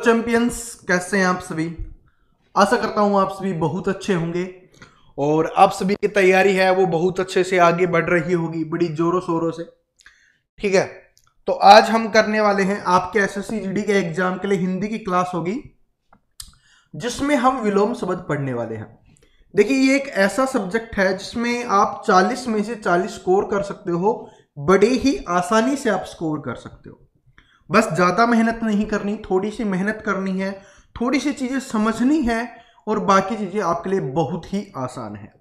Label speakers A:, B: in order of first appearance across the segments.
A: Champions, कैसे हैं आप सभी। आशा करता हूं आप सभी बहुत अच्छे होंगे और आप सभी की तैयारी है वो बहुत अच्छे से आगे बढ़ रही होगी, बड़ी जोरों शोरों से। ठीक है, तो आज हम करने वाले हैं आपके एसएससी जीडी के एग्जाम के लिए हिंदी की क्लास होगी जिसमें हम विलोम शब्द पढ़ने वाले हैं। देखिए, ये एक ऐसा सब्जेक्ट है जिसमें आप 40 में से 40 स्कोर कर सकते हो, बड़े ही आसानी से आप स्कोर कर सकते हो। बस ज़्यादा मेहनत नहीं करनी, थोड़ी सी मेहनत करनी है, थोड़ी सी चीज़ें समझनी है और बाकी चीज़ें आपके लिए बहुत ही आसान है।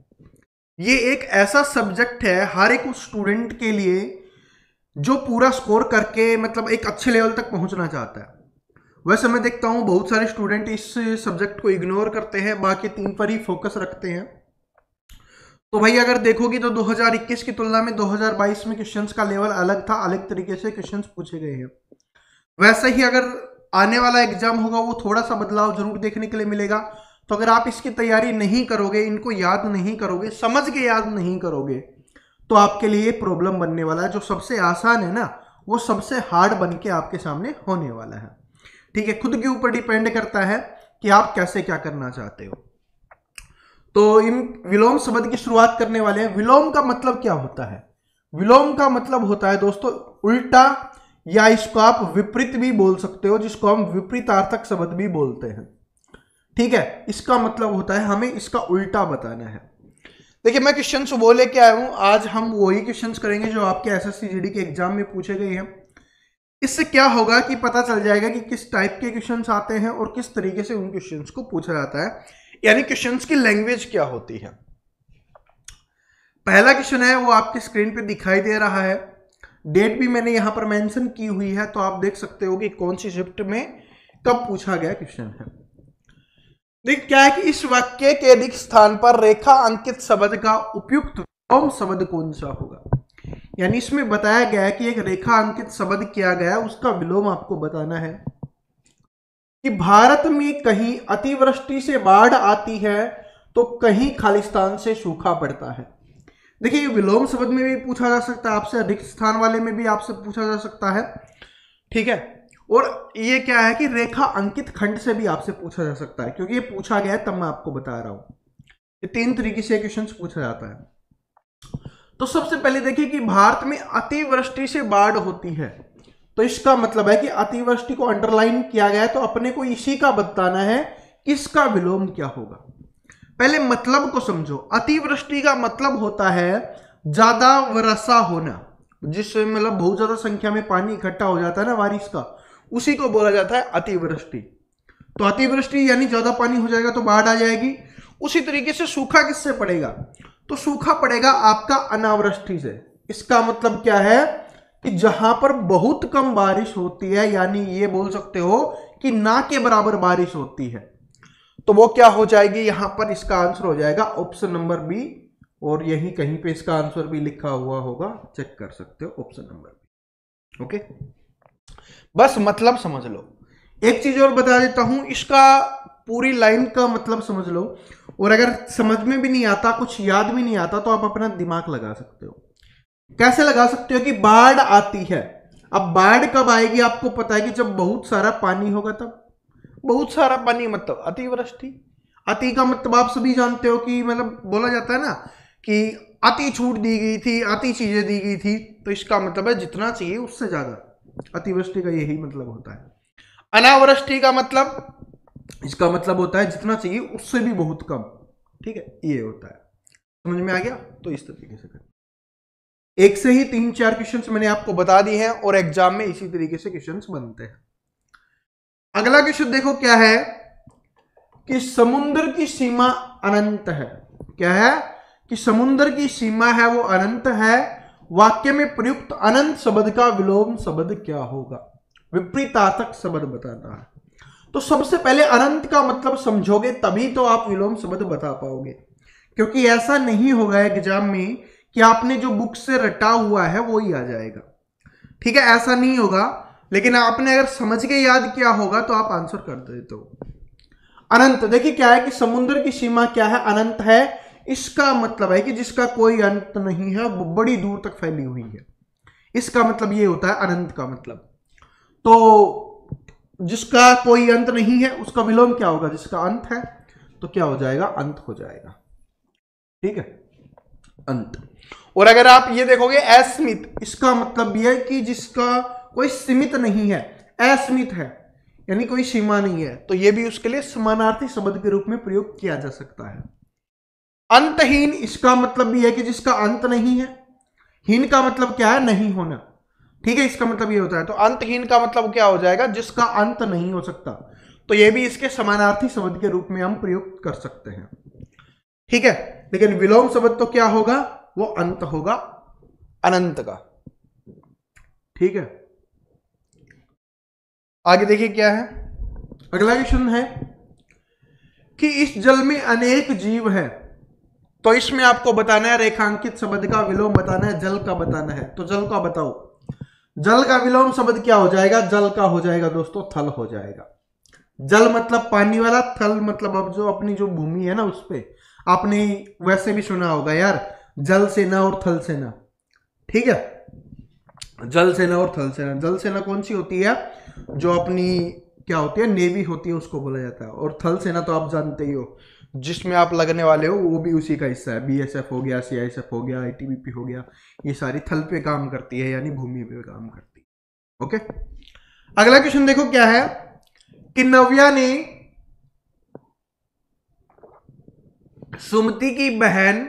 A: ये एक ऐसा सब्जेक्ट है हर एक उस स्टूडेंट के लिए जो पूरा स्कोर करके मतलब एक अच्छे लेवल तक पहुंचना चाहता है। वैसे मैं देखता हूँ बहुत सारे स्टूडेंट इस सब्जेक्ट को इग्नोर करते हैं, बाकी 3 पर ही फोकस रखते हैं। तो भाई अगर देखोगी तो 2021 की तुलना में 2022 में क्वेश्चंस का लेवल अलग था, अलग तरीके से क्वेश्चंस पूछे गए हैं। वैसे ही अगर आने वाला एग्जाम होगा वो थोड़ा सा बदलाव जरूर देखने के लिए मिलेगा। तो अगर आप इसकी तैयारी नहीं करोगे, इनको याद नहीं करोगे, समझ के याद नहीं करोगे, तो आपके लिए प्रॉब्लम बनने वाला है। जो सबसे आसान है ना, वो सबसे हार्ड बन के आपके सामने होने वाला है। ठीक है, खुद के ऊपर डिपेंड करता है कि आप कैसे क्या करना चाहते हो। तो इन विलोम शब्द की शुरुआत करने वाले हैं। विलोम का मतलब क्या होता है? विलोम का मतलब होता है दोस्तों उल्टा, या इसको आप विपरीत भी बोल सकते हो, जिसको हम विपरीतार्थक शब्द भी बोलते हैं। ठीक है, इसका मतलब होता है हमें इसका उल्टा बताना है। देखिए, मैं क्वेश्चंस वो लेके आया हूं, आज हम वही क्वेश्चंस करेंगे जो आपके एसएससी जीडी के एग्जाम में पूछे गए हैं। इससे क्या होगा कि पता चल जाएगा कि किस टाइप के क्वेश्चंस आते हैं और किस तरीके से उन क्वेश्चंस को पूछा जाता है, यानी क्वेश्चंस की लैंग्वेज क्या होती है। पहला क्वेश्चन है वो आपकी स्क्रीन पे दिखाई दे रहा है, डेट भी मैंने यहां पर मेंशन की हुई है, तो आप देख सकते हो कि कौन सी शिफ्ट में कब पूछा गया क्वेश्चन है। देख क्या है कि इस वाक्य के अधिक स्थान पर रेखा अंकित शब्द का उपयुक्त विलोम शब्द कौन सा होगा। यानी इसमें बताया गया है कि एक रेखा अंकित शब्द किया गया, उसका विलोम आपको बताना है। कि भारत में कहीं अतिवृष्टि से बाढ़ आती है तो कहीं खालिस्तान से सूखा पड़ता है। देखिए, ये विलोम शब्द में भी पूछा जा सकता है आपसे, रिक्त स्थान वाले में भी आपसे पूछा जा सकता है। ठीक है, और ये क्या है कि रेखा अंकित खंड से भी आपसे पूछा जा सकता है, क्योंकि ये पूछा गया है तब मैं आपको बता रहा हूं। ये 3 तरीके से क्वेश्चन पूछा जाता है। तो सबसे पहले देखिए कि भारत में अतिवृष्टि से बाढ़ होती है, तो इसका मतलब है कि अतिवृष्टि को अंडरलाइन किया गया है, तो अपने को इसी का बताना है इसका विलोम क्या होगा। पहले मतलब को समझो। अतिवृष्टि का मतलब होता है ज्यादा वर्षा होना, जिससे मतलब बहुत ज्यादा संख्या में पानी इकट्ठा हो जाता है ना बारिश का, उसी को बोला जाता है अतिवृष्टि। तो अतिवृष्टि यानी ज्यादा पानी हो जाएगा तो बाढ़ आ जाएगी। उसी तरीके से सूखा किससे पड़ेगा? तो सूखा पड़ेगा आपका अनावृष्टि से। इसका मतलब क्या है कि जहां पर बहुत कम बारिश होती है, यानी ये बोल सकते हो कि ना के बराबर बारिश होती है, तो वो क्या हो जाएगी, यहां पर इसका आंसर हो जाएगा ऑप्शन नंबर बी। और यही कहीं पे इसका आंसर भी लिखा हुआ होगा, चेक कर सकते हो, ऑप्शन नंबर बी। ओके, बस मतलब समझ लो। एक चीज और बता देता हूं, इसका पूरी लाइन का मतलब समझ लो, और अगर समझ में भी नहीं आता, कुछ याद भी नहीं आता, तो आप अपना दिमाग लगा सकते हो। कैसे लगा सकते हो कि बाढ़ आती है। अब बाढ़ कब आएगी आपको पता है कि जब बहुत सारा पानी होगा तब। बहुत सारा पानी मतलब अतिवृष्टि। अति का मतलब आप सभी जानते हो कि मतलब बोला जाता है ना कि अति छूट दी गई थी, अति चीजें दी गई थी, तो इसका मतलब है जितना चाहिए उससे ज्यादा। अतिवृष्टि का यही मतलब होता है। अनावृष्टि का मतलब, इसका मतलब होता है जितना चाहिए उससे भी बहुत कम। ठीक है, ये होता है। समझ में आ गया? तो इस तरीके से करें। एक से ही 3-4 क्वेश्चंस मैंने आपको बता दिए हैं और एग्जाम में इसी तरीके से क्वेश्चंस बनते हैं। अगला क्वेश्चन देखो क्या है कि समुद्र की सीमा अनंत है। क्या है कि समुद्र की सीमा है वो अनंत है। वाक्य में प्रयुक्त अनंत शब्द का विलोम शब्द क्या होगा? विपरीतार्थक शब्द बताना है। तो सबसे पहले अनंत का मतलब समझोगे तभी तो आप विलोम शब्द बता पाओगे, क्योंकि ऐसा नहीं होगा एग्जाम में कि आपने जो बुक से रटा हुआ है वो ही आ जाएगा। ठीक है, ऐसा नहीं होगा, लेकिन आपने अगर समझ के याद किया होगा तो आप आंसर कर देते हो। अनंत, देखिए क्या है कि समुद्र की सीमा क्या है? अनंत है। इसका मतलब है कि जिसका कोई अंत नहीं है, वो बड़ी दूर तक फैली हुई है। इसका मतलब ये होता है अनंत का मतलब। तो जिसका कोई अंत नहीं है उसका विलोम क्या होगा? जिसका अंत है तो क्या हो जाएगा? अंत हो जाएगा। ठीक है, अंत। और अगर आप ये देखोगे असीमित, इसका मतलब यह है कि जिसका कोई सीमित नहीं है, असीमित है यानी कोई सीमा नहीं है, तो यह भी उसके लिए समानार्थी शब्द के रूप में प्रयोग किया जा सकता है। अंतहीन, इसका मतलब भी है कि जिसका अंत नहीं है। हीन का मतलब क्या है? नहीं होना। ठीक है, इसका मतलब ये होता है। तो अंतहीन का मतलब क्या हो जाएगा? जिसका अंत नहीं हो सकता। तो ये भी इसके समानार्थी शब्द के रूप में हम प्रयोग कर सकते हैं। ठीक है, लेकिन विलोम शब्द तो क्या होगा? वो अंत होगा, अनंत का। ठीक है, आगे देखिए क्या है। अगला क्वेश्चन है कि इस जल में अनेक जीव है, तो इसमें आपको बताना है रेखांकित शब्द का विलोम बताना है, जल का बताना है। तो जल का बताओ। जल का विलोम शब्द क्या हो जाएगा? जल का हो जाएगा दोस्तों थल हो जाएगा। जल मतलब पानी वाला, थल मतलब अब जो अपनी जो भूमि है ना उस पे। आपने वैसे भी सुना होगा यार, जल सेना और थल सेना। ठीक है, जल सेना और थल सेना। जल सेना कौन सी होती है? जो अपनी क्या होती है, नेवी होती है, उसको बोला जाता है। और थल सेना तो आप जानते ही हो, जिसमें आप लगने वाले हो, वो भी उसी का हिस्सा है। बीएसएफ हो गया, सीआईएसएफ हो गया, आईटीबीपी हो गया, ये सारी थल पे काम करती है, यानी भूमि पे काम करती है। ओके, अगला क्वेश्चन देखो क्या है कि नव्या ने सुमति की बहन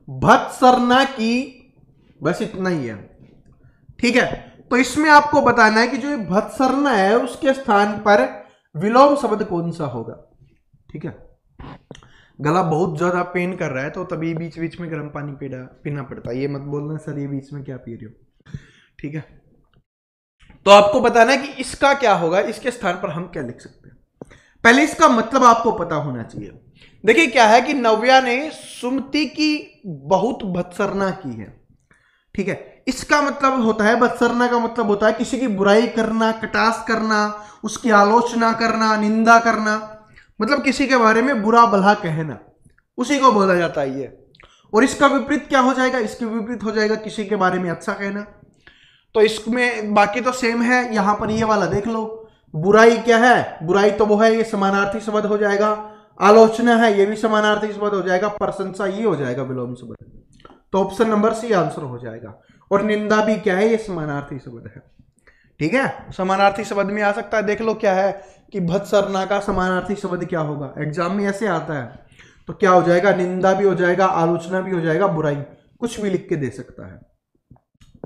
A: भत्सरना की, बस इतना ही है। ठीक है, तो इसमें आपको बताना है कि जो भत्सरना है उसके स्थान पर विलोम शब्द कौन सा होगा। ठीक है, गला बहुत ज्यादा पेन कर रहा है तो तभी बीच बीच में गर्म पानी पीना पड़ता है। ये मत बोलना सर ये बीच में क्या पी रहे हो। ठीक है, तो आपको बताना है कि इसका क्या होगा, इसके स्थान पर हम क्या लिख सकते हैं। पहले इसका मतलब आपको पता होना चाहिए। देखिए क्या है कि नव्या ने सुमति की बहुत भत्सरना की है। ठीक है, इसका मतलब होता है, भत्सरना का मतलब होता है किसी की बुराई करना, कटाक्ष करना, उसकी आलोचना करना, निंदा करना, मतलब किसी के बारे में बुरा भला कहना, उसी को बोला जाता है ये। और इसका विपरीत क्या हो जाएगा? इसके विपरीत हो जाएगा किसी के बारे में अच्छा कहना। तो इसमें बाकी तो सेम है, यहां पर ये वाला देख लो। बुराई क्या है? बुराई तो वो है, ये समानार्थी शब्द हो जाएगा। आलोचना है, ये भी समानार्थी शब्द हो जाएगा। प्रशंसा ये हो जाएगा विलोम शब्द। तो ऑप्शन नंबर सी आंसर हो जाएगा। और निंदा भी क्या है? ये समानार्थी शब्द है। ठीक है, समानार्थी शब्द में आ सकता है। देख लो क्या है कि भत्सरना का समानार्थी शब्द क्या होगा, एग्जाम में ऐसे आता है। तो क्या हो जाएगा? निंदा भी हो जाएगा, आलोचना भी हो जाएगा, बुराई, कुछ भी लिख के दे सकता है।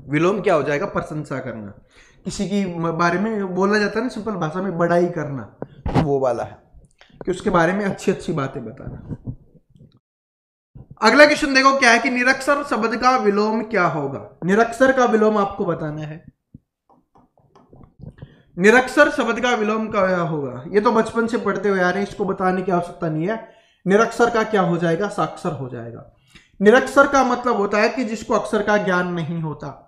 A: विलोम क्या हो जाएगा? प्रशंसा करना, किसी की बारे में बोला जाता है ना सिंपल भाषा में, बड़ाई करना, तो वो वाला है कि उसके बारे में अच्छी अच्छी बातें बताना। अगला क्वेश्चन देखो क्या है कि निरक्षर शब्द का विलोम क्या होगा। निरक्षर का विलोम आपको बताना है। निरक्षर शब्द का विलोम क्या होगा? ये तो बचपन से पढ़ते हुए आ रहे हैं, इसको बताने की आवश्यकता नहीं है। निरक्षर का क्या हो जाएगा? साक्षर हो जाएगा। निरक्षर का मतलब होता है कि जिसको अक्षर का ज्ञान नहीं होता,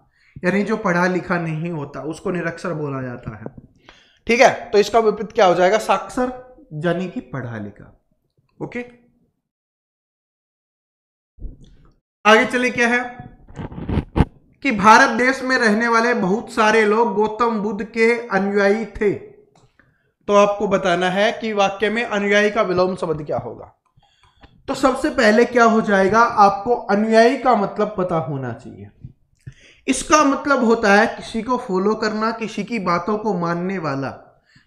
A: यानी जो पढ़ा लिखा नहीं होता, उसको निरक्षर बोला जाता है। ठीक है, तो इसका विपरीत क्या हो जाएगा? साक्षर, यानी कि पढ़ा लिखा। ओके, आगे चले क्या है कि भारत देश में रहने वाले बहुत सारे लोग गौतम बुद्ध के अनुयायी थे। तो आपको बताना है कि वाक्य में अनुयायी का विलोम शब्द क्या होगा। तो सबसे पहले क्या हो जाएगा? आपको अनुयायी का मतलब पता होना चाहिए। इसका मतलब होता है किसी को फॉलो करना, किसी की बातों को मानने वाला।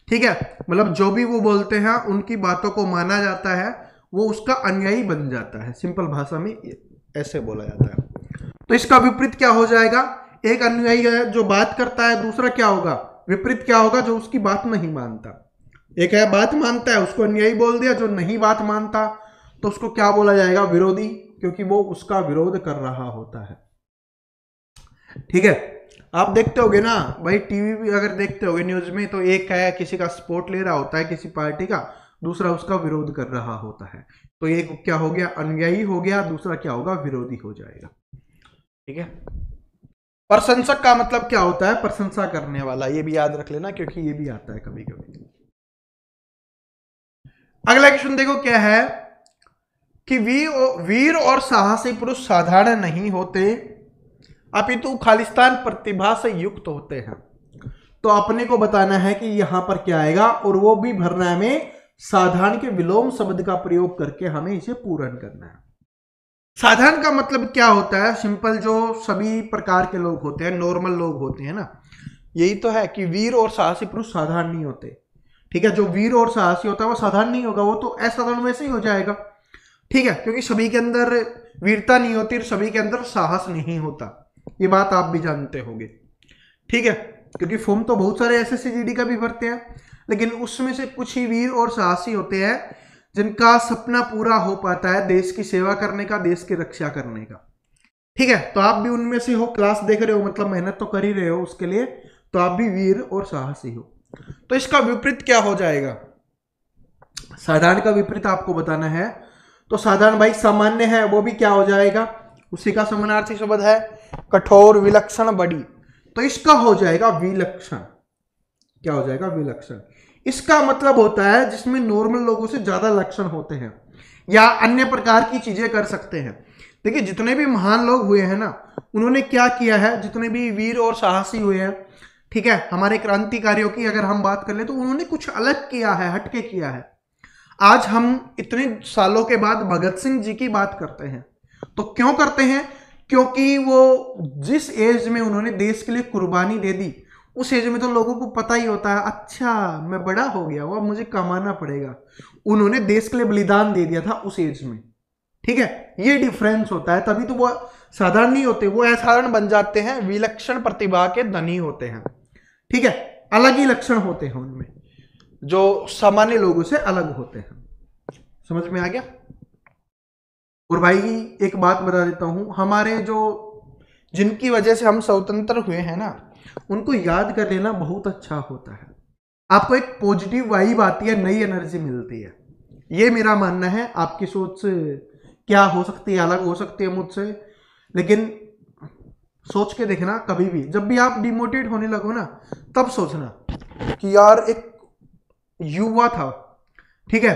A: ठीक है, मतलब जो भी वो बोलते हैं उनकी बातों को माना जाता है, वो उसका अनुयायी बन जाता है। सिंपल भाषा में ऐसे बोला जाता है। तो इसका विपरीत क्या हो जाएगा? एक अनुयायी है जो बात करता है, दूसरा क्या होगा? विपरीत क्या होगा? जो उसकी बात नहीं मानता। एक है बात मानता है, उसको अनुयायी बोल दिया। जो नहीं बात मानता तो उसको क्या बोला जाएगा? विरोधी, क्योंकि वो उसका विरोध कर रहा होता है। ठीक है, आप देखते होगे ना भाई, टीवी भी अगर देखते होगे न्यूज में, तो एक है किसी का सपोर्ट ले रहा होता है किसी पार्टी का, दूसरा उसका विरोध कर रहा होता है। तो एक क्या हो गया? अनुयायी हो गया, दूसरा क्या होगा? विरोधी हो जाएगा। ठीक है, प्रशंसक का मतलब क्या होता है? प्रशंसा करने वाला। ये भी याद रख लेना क्योंकि ये भी आता है कभी कभी। अगला क्वेश्चन देखो क्या है कि वीर और साहसी पुरुष साधारण नहीं होते, अपितु खालिस्तान प्रतिभा से युक्त होते हैं। तो अपने को बताना है कि यहां पर क्या आएगा, और वो भी भरना है हमें साधारण के विलोम शब्द का प्रयोग करके हमें इसे पूर्ण करना है। साधारण का मतलब क्या होता है? सिंपल, जो सभी प्रकार के लोग होते हैं, नॉर्मल लोग होते हैं ना, यही तो है कि वीर और साहसी पुरुष साधारण नहीं होते। ठीक है, जो वीर और साहसी होता है वो साधारण नहीं होगा, वो तो असाधारण वैसे ही हो जाएगा। ठीक है, क्योंकि सभी के अंदर वीरता नहीं होती और सभी के अंदर साहस नहीं होता, ये बात आप भी जानते होंगे। ठीक है, क्योंकि फॉर्म तो बहुत सारे एसएससी जीडी का भी भरते हैं, लेकिन उसमें से कुछ ही वीर और साहसी होते हैं जिनका सपना पूरा हो पाता है देश की सेवा करने का, देश की रक्षा करने का। ठीक है, तो आप भी उनमें से हो, क्लास देख रहे हो मतलब मेहनत तो कर ही रहे हो उसके लिए, तो आप भी वीर और साहसी हो। तो इसका विपरीत क्या हो जाएगा? साधारण का विपरीत आपको बताना है। तो साधारण भाई सामान्य है, वो भी क्या हो जाएगा? उसी का समानार्थी शब्द है कठोर, विलक्षण, बड़ी। तो इसका हो जाएगा विलक्षण। क्या हो जाएगा? विलक्षण। इसका मतलब होता है जिसमें नॉर्मल लोगों से ज्यादा लक्षण होते हैं या अन्य प्रकार की चीजें कर सकते हैं। देखिए, जितने भी महान लोग हुए हैं ना, उन्होंने क्या किया है? जितने भी वीर और साहसी हुए हैं, ठीक है, हमारे क्रांतिकारियों की अगर हम बात कर ले तो उन्होंने कुछ अलग किया है, हटके किया है। आज हम इतने सालों के बाद भगत सिंह जी की बात करते हैं, तो क्यों करते हैं? क्योंकि वो जिस एज में उन्होंने देश के लिए कुर्बानी दे दी, उस एज में तो लोगों को पता ही होता है, अच्छा मैं बड़ा हो गया हूं, अब मुझे कमाना पड़ेगा। उन्होंने देश के लिए बलिदान दे दिया था उस एज में। ठीक है, ये डिफरेंस होता है, तभी तो वो साधारण नहीं होते, वो असाधारण बन जाते हैं, विलक्षण प्रतिभा के धनी होते हैं। ठीक है, अलग ही लक्षण होते हैं उनमें, जो सामान्य लोगों से अलग होते हैं। समझ में आ गया? और भाई एक बात बता देता हूं, हमारे जो जिनकी वजह से हम स्वतंत्र हुए हैं ना, उनको याद कर लेना बहुत अच्छा होता है। आपको एक पॉजिटिव वाइब आती है, नई एनर्जी मिलती है। ये मेरा मानना है। आपकी सोच क्या हो सकती है, अलग हो सकती है मुझसे, लेकिन सोच के देखना, कभी भी जब भी आप डिमोटिवेट होने लगो ना, तब सोचना कि यार एक युवा था, ठीक है,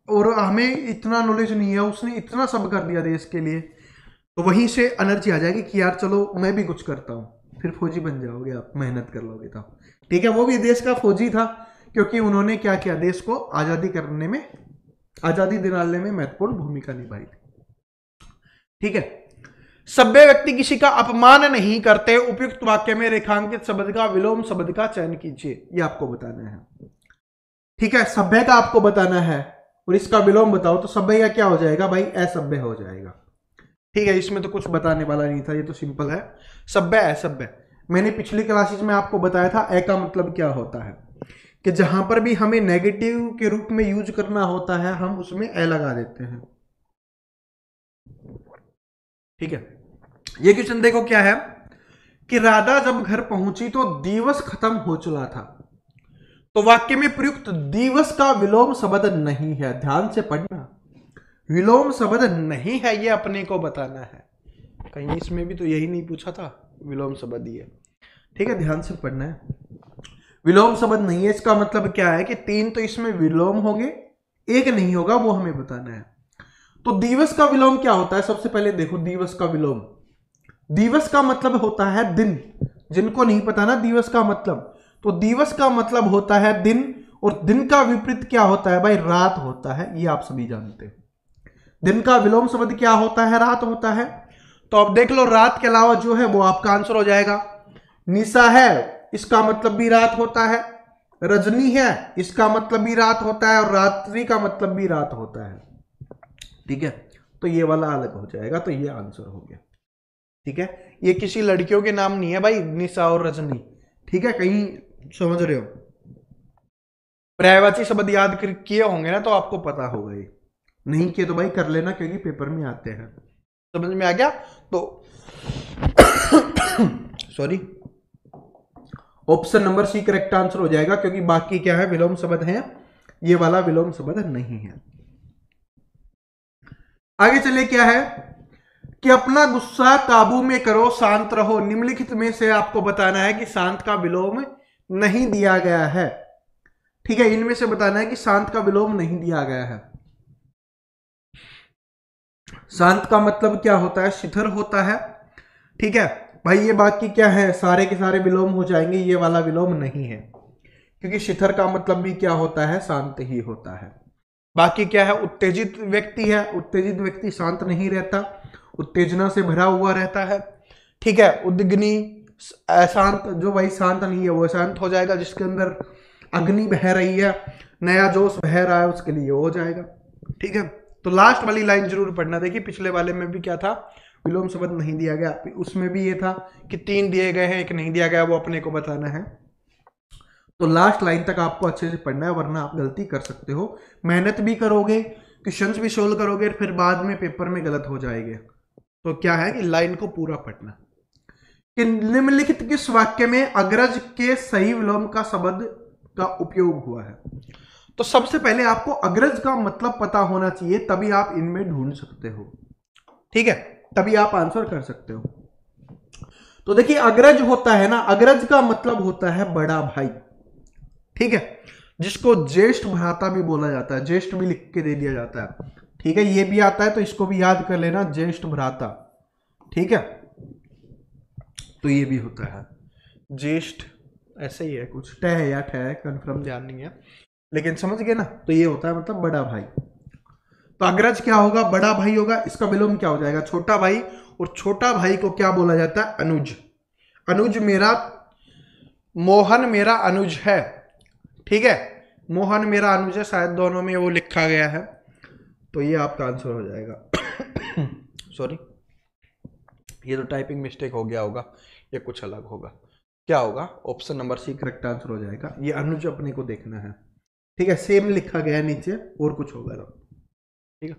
A: और हमें इतना नॉलेज नहीं है, उसने इतना सब कर दिया देश के लिए, तो वहीं से एनर्जी आ जाएगी कि यार चलो मैं भी कुछ करता हूँ। फिर फौजी बन जाओगे आप, मेहनत कर लोगे तो। ठीक है, वो भी देश का फौजी था, क्योंकि उन्होंने क्या किया? देश को आज़ादी करने में, आज़ादी दिलाने में महत्वपूर्ण भूमिका निभाई थी। ठीक है, सभ्य व्यक्ति किसी का अपमान नहीं करते। उपयुक्त वाक्य में रेखांकित शब्द का विलोम शब्द का चयन कीजिए, ये आपको बताना है। ठीक है, सभ्य का आपको बताना है और इसका विलोम बताओ, तो सभ्य का क्या हो जाएगा भाई? असभ्य हो जाएगा। ठीक है, इसमें तो कुछ बताने वाला नहीं था, ये तो सिंपल है। सभ्य, असभ्य। मैंने पिछली क्लासेज में आपको बताया था ए का मतलब क्या होता है, कि जहां पर भी हमें नेगेटिव के रूप में यूज करना होता है, हम उसमें ए लगा देते हैं। ठीक है, ये क्वेश्चन देखो क्या है कि राधा जब घर पहुंची तो दिवस खत्म हो चुका था। तो वाक्य में प्रयुक्त दिवस का विलोम शब्द नहीं है, ध्यान से पढ़ना। विलोम शब्द नहीं है, ये अपने को बताना है। कहीं इसमें भी तो यही नहीं पूछा था, विलोम शब्द ही है। ठीक है, ध्यान से पढ़ना है। विलोम शब्द नहीं है, इसका मतलब क्या है कि 3 तो इसमें विलोम होंगे, 1 नहीं होगा, वो हमें बताना है। तो दिवस का विलोम क्या होता है? सबसे पहले देखो, दिवस का विलोम, दिवस का मतलब होता है दिन। जिनको नहीं पता ना दिवस का मतलब, तो दिवस का मतलब होता है दिन, और दिन का विपरीत क्या होता है भाई? रात होता है, ये आप सभी जानते हैं। दिन का विलोम शब्द क्या होता है? रात होता है। तो अब देख लो, रात के अलावा जो है वो आपका आंसर हो जाएगा। निशा है, इसका मतलब भी रात होता है। रजनी है, इसका मतलब भी रात होता है, और रात्रि का मतलब भी रात होता है। ठीक है, तो ये वाला अलग हो जाएगा, तो ये आंसर हो गया। ठीक है, ये किसी लड़कियों के नाम नहीं है भाई, निशा और रजनी। ठीक है, कहीं समझ रहे हो? पर्यायवाची शब्द याद किए होंगे ना, तो आपको पता होगा। ये नहीं किए तो भाई कर लेना, क्योंकि पेपर में आते हैं। समझ में आ गया? तो sorry, option number C correct answer हो जाएगा, क्योंकि बाकी क्या है? विलोम शब्द है, ये वाला विलोम शब्द नहीं है। आगे चले, क्या है कि अपना गुस्सा काबू में करो, शांत रहो। निम्नलिखित में से आपको बताना है कि शांत का विलोम नहीं दिया गया है। ठीक है, इनमें से बताना है कि शांत का विलोम नहीं दिया गया है। शांत का मतलब क्या होता है? शिथिर होता है। ठीक है, भाई ये बाकी क्या है, सारे के सारे विलोम हो जाएंगे, ये वाला विलोम नहीं है, क्योंकि शिथिर का मतलब भी क्या होता है, शांत ही होता है। बाकी क्या है, उत्तेजित व्यक्ति है, उत्तेजित व्यक्ति शांत नहीं रहता, उत्तेजना से भरा हुआ रहता है। ठीक है, उद्विग्नी अशांत, जो भाई शांत नहीं है वो शांत हो जाएगा, जिसके अंदर अग्नि बह रही है, नया जोश बह रहा है, उसके लिए हो जाएगा। ठीक है, तो लास्ट वाली लाइन जरूर पढ़ना। देखिए पिछले वाले में भी क्या था, विलोम शब्द नहीं दिया गया, उसमें भी ये था कि 3 दिए गए हैं, 1 नहीं दिया गया, वो अपने को बताना है। तो लास्ट लाइन तक आपको अच्छे से पढ़ना है, वरना आप गलती कर सकते हो। मेहनत भी करोगे, क्वेश्चंस भी सोल्व करोगे, फिर बाद में पेपर में गलत हो जाएंगे। तो क्या है कि लाइन को पूरा पढ़ना। कि निम्नलिखित किस वाक्य में अग्रज के सही विलोम का शब्द का उपयोग हुआ है? तो सबसे पहले आपको अग्रज का मतलब पता होना चाहिए, तभी आप इनमें ढूंढ सकते हो। ठीक है, तभी आप आंसर कर सकते हो। तो देखिए अग्रज होता है ना, अग्रज का मतलब होता है बड़ा भाई। ठीक है, जिसको ज्येष्ठ भ्राता भी बोला जाता है, ज्येष्ठ भी लिख के दे दिया जाता है। ठीक है, ये भी आता है तो इसको भी याद कर लेना, ज्येष्ठ भ्राता। ठीक है, तो ये भी होता है ज्येष्ठ, ऐसे ही है कुछ, ट है या ठ है, कन्फर्म ध्यान नहीं है, लेकिन समझ गए ना। तो ये होता है मतलब बड़ा भाई। तो अग्रज क्या होगा, बड़ा भाई होगा। इसका विलोम क्या हो जाएगा, छोटा भाई। और छोटा भाई को क्या बोला जाता है, अनुज। अनुज मेरा, मोहन मेरा अनुज है। ठीक है, मोहन मेरा अनुज है, शायद दोनों में वो लिखा गया है, तो ये आपका आंसर हो जाएगा। सॉरी, ये तो टाइपिंग मिस्टेक हो गया होगा, ये कुछ अलग होगा। क्या होगा, option number C correct answer हो जाएगा। ये अनुज अपने को देखना है। ठीक है, सेम लिखा गया है नीचे, और कुछ होगा तो। ठीक है,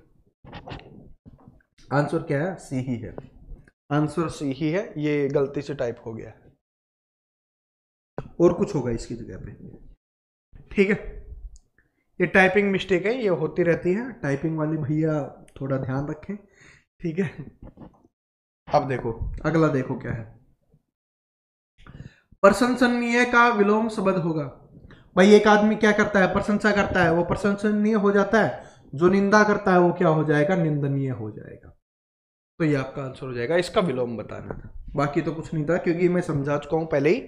A: आंसर क्या है, सी ही है, आंसर सी ही है। ये गलती से टाइप हो गया है, और कुछ होगा इसकी जगह पे। ठीक है, ये टाइपिंग मिस्टेक है, ये होती रहती है, टाइपिंग वाले भैया थोड़ा ध्यान रखें। ठीक है, अब देखो अगला, देखो क्या है, प्रशंसनीय का विलोम शब्द होगा। भाई एक आदमी क्या करता है, प्रशंसा करता है, वो प्रशंसनीय हो जाता है। जो निंदा करता है वो क्या हो जाएगा, निंदनीय हो जाएगा। तो ये आपका आंसर हो जाएगा। इसका विलोम बताना था, बाकी तो कुछ नहीं था, क्योंकि मैं समझा चुका हूं पहले ही,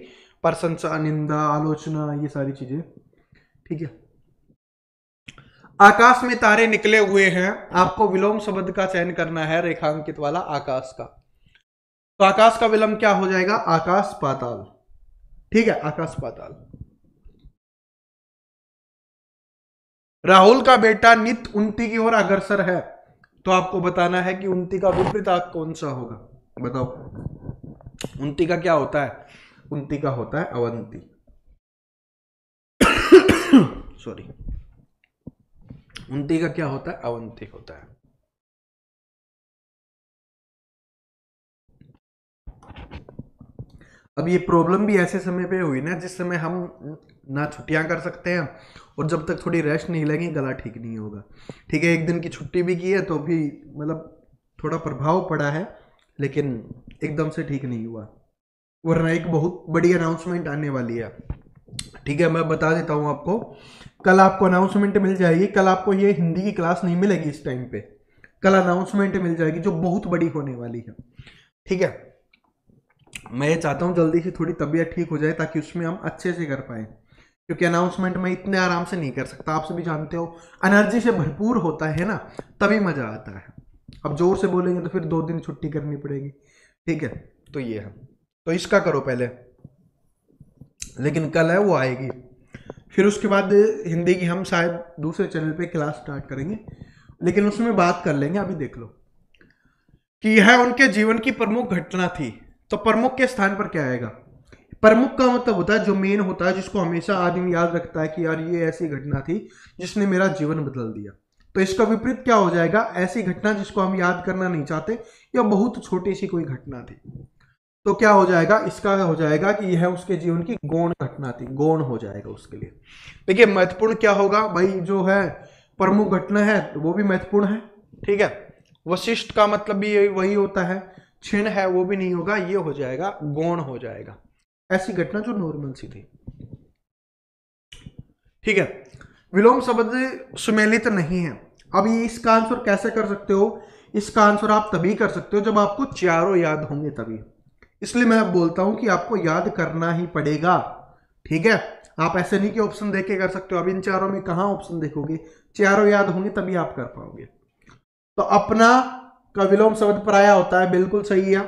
A: प्रशंसा, निंदा, आलोचना, ये सारी चीजें। ठीक है, आकाश में तारे निकले हुए हैं, आपको विलोम शब्द का चयन करना है, रेखांकित वाला आकाश का। तो आकाश का विलोम क्या हो जाएगा, आकाश पाताल। ठीक है, आकाश पाताल। राहुल का बेटा नित उन्नति की ओर अग्रसर है, तो आपको बताना है कि उन्नति का विपरीत कौन सा होगा, बताओ। उन्नति का क्या होता है, उन्नति का होता है अवंती। सॉरी, उन्नति का क्या होता है, अवंती होता है। अब ये प्रॉब्लम भी ऐसे समय पे हुई ना, जिस समय हम ना छुट्टियां कर सकते हैं, और जब तक थोड़ी रेस्ट नहीं लेंगे गला ठीक नहीं होगा। ठीक है, 1 दिन की छुट्टी भी की है तो भी मतलब थोड़ा प्रभाव पड़ा है, लेकिन एकदम से ठीक नहीं हुआ, वरना एक बहुत बड़ी अनाउंसमेंट आने वाली है। ठीक है, मैं बता देता हूँ आपको, कल आपको अनाउंसमेंट मिल जाएगी। कल आपको ये हिंदी की क्लास नहीं मिलेगी इस टाइम पे, कल अनाउंसमेंट मिल जाएगी जो बहुत बड़ी होने वाली है। ठीक है, मैं ये चाहता हूँ जल्दी से थोड़ी तबीयत ठीक हो जाए, ताकि उसमें हम अच्छे से कर पाए, क्योंकि अनाउंसमेंट मैं इतने आराम से नहीं कर सकता, आप सभी जानते हो, एनर्जी से भरपूर होता है ना, तभी मजा आता है। अब जोर से बोलेंगे तो फिर 2 दिन छुट्टी करनी पड़ेगी। ठीक है, तो ये है, तो इसका करो पहले, लेकिन कल है वो आएगी। फिर उसके बाद हिंदी की हम शायद दूसरे चैनल पे क्लास स्टार्ट करेंगे, लेकिन उसमें बात कर लेंगे। अभी देख लो कि यह उनके जीवन की प्रमुख घटना थी, तो प्रमुख के स्थान पर क्या आएगा, प्रमुख का मतलब होता है जो मेन होता है, जिसको हमेशा आदमी याद रखता है कि यार ये ऐसी घटना थी जिसने मेरा जीवन बदल दिया। तो इसका विपरीत क्या हो जाएगा, ऐसी घटना जिसको हम याद करना नहीं चाहते, या बहुत छोटी सी कोई घटना थी। तो क्या हो जाएगा, इसका हो जाएगा कि यह उसके जीवन की गौण घटना थी, गौण हो जाएगा उसके लिए। देखिए महत्वपूर्ण क्या होगा भाई, जो है प्रमुख घटना है वो भी महत्वपूर्ण है। ठीक है, वशिष्ठ का मतलब भी वही होता है, क्षीण है वो भी नहीं होगा, ये हो जाएगा गौण हो जाएगा, ऐसी घटना जो नॉर्मल सी थी। ठीक है, विलोम शब्द सुमेलित नहीं है। अब ये इसका आंसर कैसे कर सकते हो, इसका आंसर आप तभी कर सकते हो जब आपको चारों याद होंगे तभी। इसलिए मैं बोलता हूं कि आपको याद करना ही पड़ेगा। ठीक है, आप ऐसे नहीं कि ऑप्शन देख के कर सकते हो। अब इन चारों में कहां ऑप्शन देखोगे, चारों याद होंगे तभी आप कर पाओगे। तो अपना का विलोम शब्द पराया होता है, बिल्कुल सही है।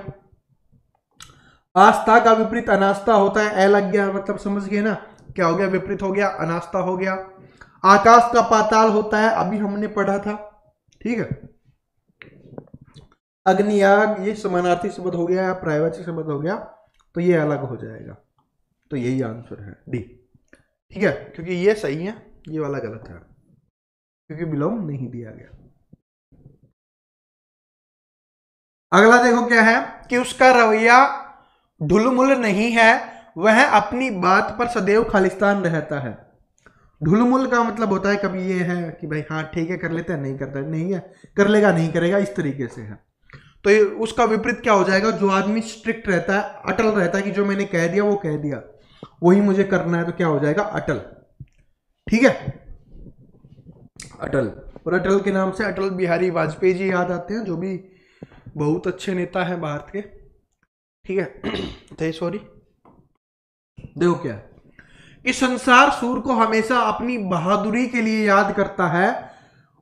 A: आस्था का विपरीत अनास्था होता है, ए लग गया मतलब समझ गए ना, क्या हो गया, विपरीत हो गया, अनास्था हो गया। आकाश का पाताल होता है, अभी हमने पढ़ा था। ठीक है, अग्नियाग ये समानार्थी शब्द हो गया या पर्यायवाची शब्द हो गया, तो ये अलग हो जाएगा। तो यही आंसर है डी। ठीक है, क्योंकि ये सही है, ये वाला गलत है, क्योंकि विलोम नहीं दिया गया। अगला देखो क्या है कि उसका रवैया ढुलमुल नहीं है, वह अपनी बात पर सदैव खालिस्तान रहता है। ढुलमुल का मतलब होता है कभी ये है कि भाई हाँ ठीक है कर लेते हैं, नहीं करता नहीं है, कर लेगा नहीं करेगा, इस तरीके से है। तो ये उसका विपरीत क्या हो जाएगा, जो आदमी स्ट्रिक्ट रहता है, अटल रहता है कि जो मैंने कह दिया वो कह दिया, वही मुझे करना है, तो क्या हो जाएगा, अटल। ठीक है, अटल। और अटल के नाम से अटल बिहारी वाजपेयी जी याद आते हैं, जो भी बहुत अच्छे नेता हैं भारत के। ठीक है, सॉरी, देखो क्या कि संसार सूर को हमेशा अपनी बहादुरी के लिए याद करता है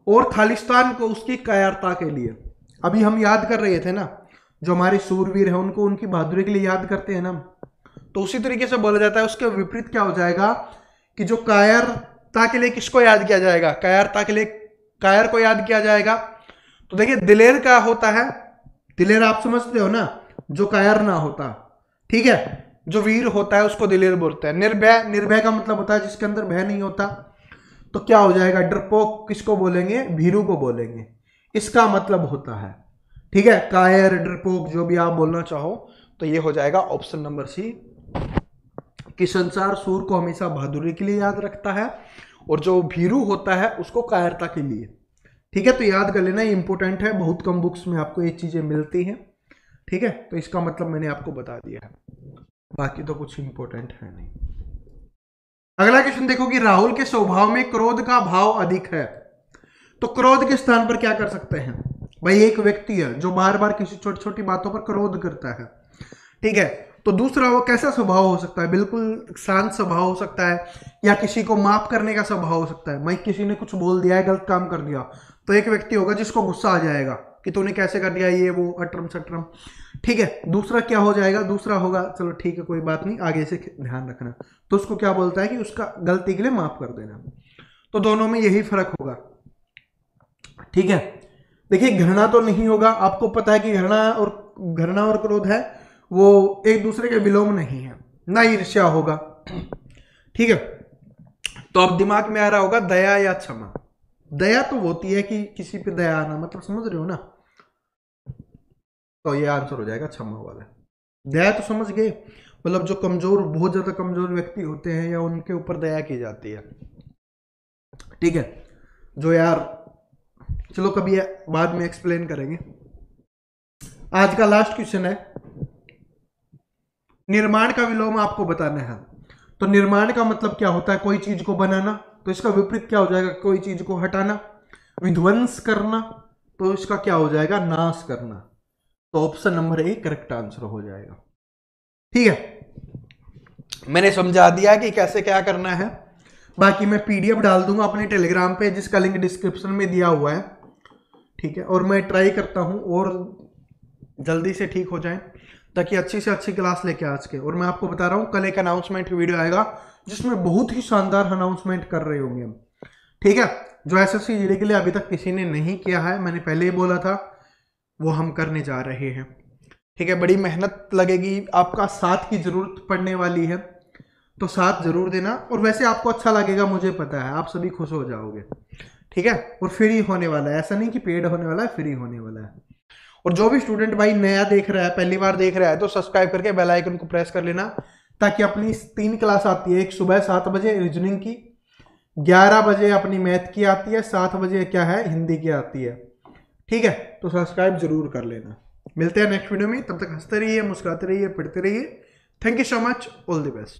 A: और खालिस्तान को उसकी कायरता के लिए। अभी हम याद कर रहे थे ना, जो हमारे सूरवीर हैं उनको उनकी बहादुरी के लिए याद करते हैं ना, तो उसी तरीके से बोला जाता है। उसके विपरीत क्या हो जाएगा कि जो कायरता के लिए किसको याद किया जाएगा, कायरता के लिए कायर को याद किया जाएगा। तो देखिए दिलेर का होता है, दिलेर आप समझते हो ना, जो कायर ना होता। ठीक है, जो वीर होता है उसको दिलेर बोलते हैं। निर्भय, निर्भय का मतलब होता है जिसके अंदर भय नहीं होता। तो क्या हो जाएगा, डरपोक किसको बोलेंगे, भीरू को बोलेंगे, इसका मतलब होता है। ठीक है, कायर, डरपोक जो भी आप बोलना चाहो, तो ये हो जाएगा ऑप्शन नंबर सी, कि संसार सूर को हमेशा बहादुरी के लिए याद रखता है और जो भीरू होता है उसको कायरता के लिए। ठीक है, तो याद कर लेना, इंपॉर्टेंट है, बहुत कम बुक्स में आपको ये चीजें मिलती हैं। ठीक है, तो इसका मतलब मैंने आपको बता दिया है, बाकी तो कुछ इंपॉर्टेंट है नहीं। अगला क्वेश्चन देखो कि राहुल के स्वभाव में क्रोध का भाव अधिक है, तो क्रोध के स्थान पर क्या कर सकते हैं। भाई एक व्यक्ति है जो बार बार किसी छोटी छोटी बातों पर क्रोध करता है। ठीक है, तो दूसरा वो कैसा स्वभाव हो सकता है, बिल्कुल शांत स्वभाव हो सकता है, या किसी को माफ करने का स्वभाव हो सकता है। मैं किसी ने कुछ बोल दिया है, गलत काम कर दिया, तो एक व्यक्ति होगा जिसको गुस्सा आ जाएगा कि तूने कैसे कर दिया ये वो, अटरम सटरम। ठीक है, दूसरा क्या हो जाएगा, दूसरा होगा चलो ठीक है कोई बात नहीं, आगे से ध्यान रखना, तो उसको क्या बोलता है कि उसका गलती के लिए माफ कर देना। तो दोनों में यही फर्क होगा। ठीक है, देखिए घृणा तो नहीं होगा, आपको पता है कि घृणा और क्रोध है वो एक दूसरे के विलोम नहीं है, ना ईर्ष्या होगा। ठीक है, तो अब दिमाग में आ रहा होगा दया या क्षमा। दया तो होती है कि किसी पे दया आना, मतलब समझ रहे हो ना, तो ये आंसर हो जाएगा क्षमा वाला। दया तो समझ गए, मतलब जो कमजोर, बहुत ज्यादा कमजोर व्यक्ति होते हैं या उनके ऊपर दया की जाती है। ठीक है, जो यार चलो कभी बाद में एक्सप्लेन करेंगे। आज का लास्ट क्वेश्चन है, निर्माण का विलोम आपको बताना है। तो निर्माण का मतलब क्या होता है, कोई चीज को बनाना, तो इसका विपरीत क्या हो जाएगा, कोई चीज को हटाना। विध्वंस करना, तो इसका क्या हो जाएगा, नाश करना। तो option number A correct answer हो जाएगा। ठीक है, मैंने समझा दिया कि कैसे क्या करना है, बाकी मैं पीडीएफ डाल दूंगा अपने टेलीग्राम पे, जिसका लिंक डिस्क्रिप्शन में दिया हुआ है। ठीक है, और मैं ट्राई करता हूं और जल्दी से ठीक हो जाए, ताकि अच्छी से अच्छी क्लास लेके आज के। और मैं आपको बता रहा हूं कल एक अनाउंसमेंट वीडियो आएगा जिसमें बहुत ही शानदार अनाउंसमेंट कर रहे होंगे हम। ठीक है, जो एसएससी जीडी के लिए अभी तक किसी ने नहीं किया है, मैंने पहले ही बोला था, वो हम करने जा रहे हैं। ठीक है, बड़ी मेहनत लगेगी, आपका साथ की जरूरत पड़ने वाली है, तो साथ जरूर देना। और वैसे आपको अच्छा लगेगा, मुझे पता है, आप सभी खुश हो जाओगे। ठीक है, और फ्री होने वाला है, ऐसा नहीं कि पेड होने वाला है, फ्री होने वाला है। और जो भी स्टूडेंट भाई नया देख रहा है, पहली बार देख रहा है, तो सब्सक्राइब करके बेल आइकन को प्रेस कर लेना, ताकि अपनी 3 क्लास आती है, एक सुबह 7 बजे रीजनिंग की, 11 बजे अपनी मैथ की आती है, 7 बजे क्या है हिंदी की आती है। ठीक है, तो सब्सक्राइब जरूर कर लेना। मिलते हैं नेक्स्ट वीडियो में, तब तक हंसते रहिए, मुस्कुराते रहिए, पढ़ते रहिए। Thank you so much, all the best.